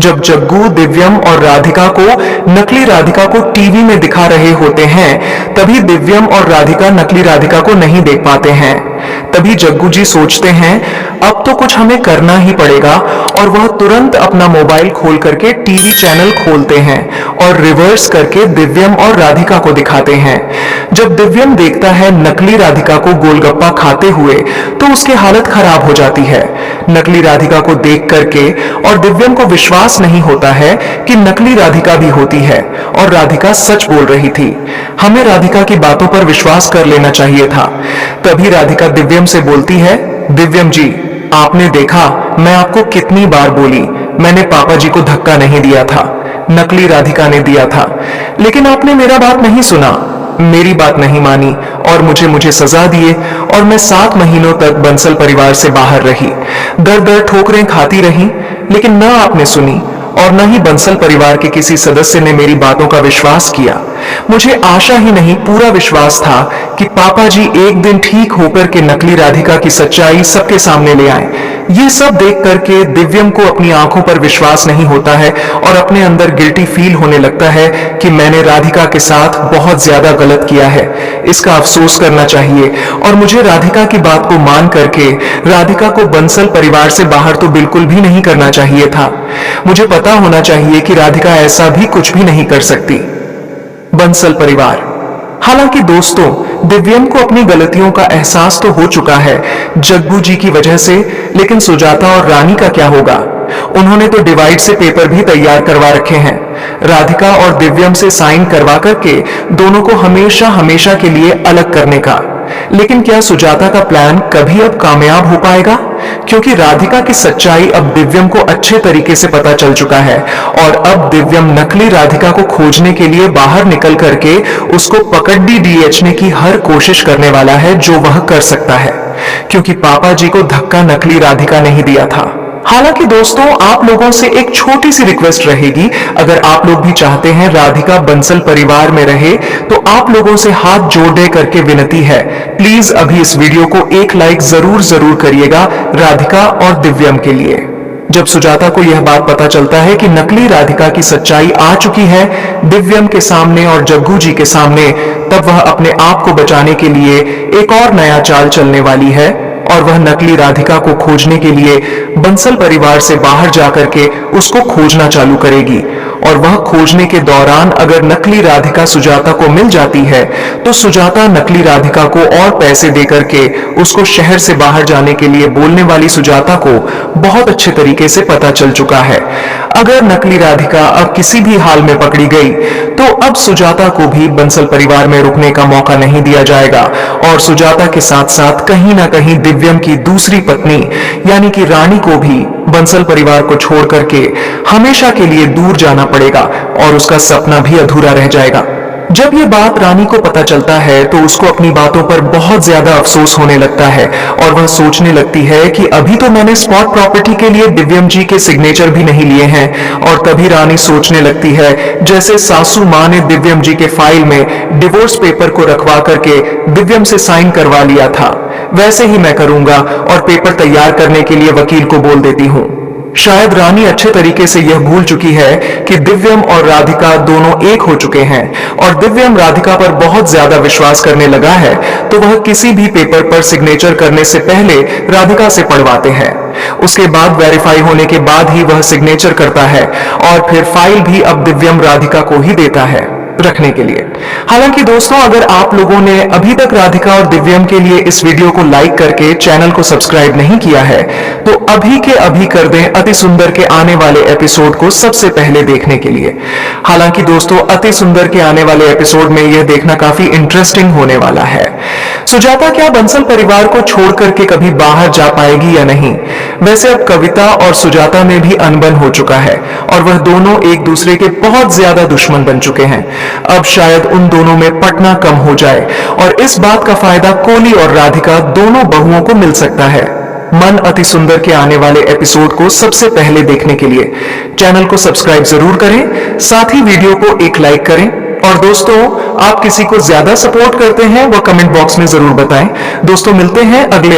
जब जग्गू, दिव्यम और राधिका को नकली राधिका को टीवी में दिखा रहे होते हैं, तभी दिव्यम और राधिका नकली राधिका को नहीं देख पाते हैं। तभी जग्गू जी सोचते हैं अब तो कुछ हमें करना ही पड़ेगा, और वह तुरंत अपना मोबाइल खोल करके टीवी चैनल खोलते हैं और रिवर्स करके दिव्यम और राधिका को दिखाते हैं। जब दिव्यम देखता है नकली राधिका को गोलगप्पा खाते हुए तो उसकी हालत खराब हो जाती है। नकली राधिका को देख करके और दिव्यम को विश्वास नहीं होता है कि नकली राधिका भी होती है और राधिका सच बोल रही थी। हमें राधिका की बातों पर विश्वास कर लेना चाहिए था। तभी राधिका दिव्यम से बोलती है, दिव्यम जी, आपने देखा मैं आपको कितनी बार बोली, मैंने पापा जी को धक्का नहीं दिया था, नकली राधिका ने दिया था, लेकिन आपने मेरा बात नहीं सुना, मेरी बात नहीं मानी और मुझे सजा दिए, और मैं 7 महीनों तक बंसल परिवार से बाहर रही, दर दर ठोकरें खाती रही, लेकिन न आपने सुनी और न ही बंसल परिवार के किसी सदस्य ने मेरी बातों का विश्वास किया। मुझे आशा ही नहीं, पूरा विश्वास था कि पापा जी एक दिन ठीक होकर के नकली राधिका की सच्चाई सबके सामने ले आए। ये सब देख करके दिव्यम को अपनी आंखों पर विश्वास नहीं होता है और अपने अंदर गिल्टी फील होने लगता है कि मैंने राधिका के साथ बहुत ज्यादा गलत किया है, इसका अफसोस करना चाहिए, और मुझे राधिका की बात को मान करके राधिका को बंसल परिवार से बाहर तो बिल्कुल भी नहीं करना चाहिए था। मुझे पता होना चाहिए कि राधिका ऐसा भी कुछ भी नहीं कर सकती। बंसल परिवार। हालांकि दोस्तों, दिव्यम को अपनी गलतियों का एहसास तो हो चुका है जग्गू जी की वजह से, लेकिन सुजाता और रानी का क्या होगा? उन्होंने तो डिवाइड से पेपर भी तैयार करवा रखे हैं, राधिका और दिव्यम से साइन करवा करके दोनों को हमेशा हमेशा के लिए अलग करने का। लेकिन क्या सुजाता का प्लान कभी अब कामयाब हो पाएगा? क्योंकि राधिका की सच्चाई अब दिव्यम को अच्छे तरीके से पता चल चुका है, और अब दिव्यम नकली राधिका को खोजने के लिए बाहर निकल करके उसको पकड़ी डीएचने की हर कोशिश करने वाला है जो वह कर सकता है, क्योंकि पापा जी को धक्का नकली राधिका नहीं दिया था। हालांकि दोस्तों, आप लोगों से एक छोटी सी रिक्वेस्ट रहेगी, अगर आप लोग भी चाहते हैं राधिका बंसल परिवार में रहे तो आप लोगों से हाथ जोड़े करके विनती है, प्लीज अभी इस वीडियो को एक लाइक जरूर करिएगा राधिका और दिव्यम के लिए। जब सुजाता को यह बात पता चलता है कि नकली राधिका की सच्चाई आ चुकी है दिव्यम के सामने और जग्गू जी के सामने, तब वह अपने आप को बचाने के लिए एक और नया चाल चलने वाली है, और वह नकली राधिका को खोजने के लिए बंसल परिवार से बाहर जाकर के उसको खोजना चालू करेगी। और वह खोजने के दौरान अगर नकली राधिका सुजाता को मिल जाती है तो सुजाता नकली राधिका को और पैसे देकर के उसको शहर से बाहर जाने के लिए बोलने वाली सुजाता को बहुत अच्छे तरीके से पता चल चुका है। अगर नकली राधिका अब किसी भी हाल में पकड़ी गई तो अब सुजाता को भी बंसल परिवार में रुकने का मौका नहीं दिया जाएगा, और सुजाता के साथ साथ कहीं ना कहीं दिव्यम की दूसरी पत्नी यानी कि रानी को भी बंसल परिवार को छोड़ करके हमेशा के लिए दूर जाना पड़ेगा, और उसका सपना भी अधूरा रह जाएगा। जब ये बात रानी को पता चलता है तो उसको अपनी बातों पर बहुत ज्यादा अफसोस होने लगता है, और वह सोचने लगती है कि अभी तो मैंने स्पॉट प्रॉपर्टी के लिए दिव्यम जी के सिग्नेचर भी नहीं लिए हैं। और तभी रानी सोचने लगती है जैसे सासू माँ ने दिव्यम जी के फाइल में डिवोर्स पेपर को रखवा करके दिव्यम से साइन करवा लिया था, वैसे ही मैं करूंगा और पेपर तैयार करने के लिए वकील को बोल देती हूँ। शायद रानी अच्छे तरीके से यह भूल चुकी है कि दिव्यम और राधिका दोनों एक हो चुके हैं, और दिव्यम राधिका पर बहुत ज्यादा विश्वास करने लगा है, तो वह किसी भी पेपर पर सिग्नेचर करने से पहले राधिका से पढ़वाते हैं। उसके बाद वेरीफाई होने के बाद ही वह सिग्नेचर करता है, और फिर फाइल भी अब दिव्यम राधिका को ही देता है रखने के लिए। हालांकि दोस्तों, अगर आप लोगों ने अभी तक राधिका और दिव्यम के लिए इस वीडियो को लाइक करके चैनल को सब्सक्राइब नहीं किया है तो अभी के अभी कर दें अति सुंदर के आने वाले एपिसोड को सबसे पहले देखने के लिए। हालांकि दोस्तों, अति सुंदर के आने वाले एपिसोड में यह देखना काफी इंटरेस्टिंग होने वाला है। सुजाता क्या बंसल परिवार को छोड़ करके कभी बाहर जा पाएगी या नहीं? वैसे अब कविता और सुजाता में भी अनबन हो चुका है, और वह दोनों एक दूसरे के बहुत ज्यादा दुश्मन बन चुके हैं। अब शायद उन दोनों में पटना कम हो जाए, और इस बात का फायदा कोली और राधिका दोनों बहुओं को मिल सकता है। मन अति सुंदर के आने वाले एपिसोड को सबसे पहले देखने के लिए चैनल को सब्सक्राइब जरूर करें, साथ ही वीडियो को एक लाइक करें, और दोस्तों, आप किसी को ज्यादा सपोर्ट करते हैं वह कमेंट बॉक्स में जरूर बताएं। दोस्तों, मिलते हैं अगले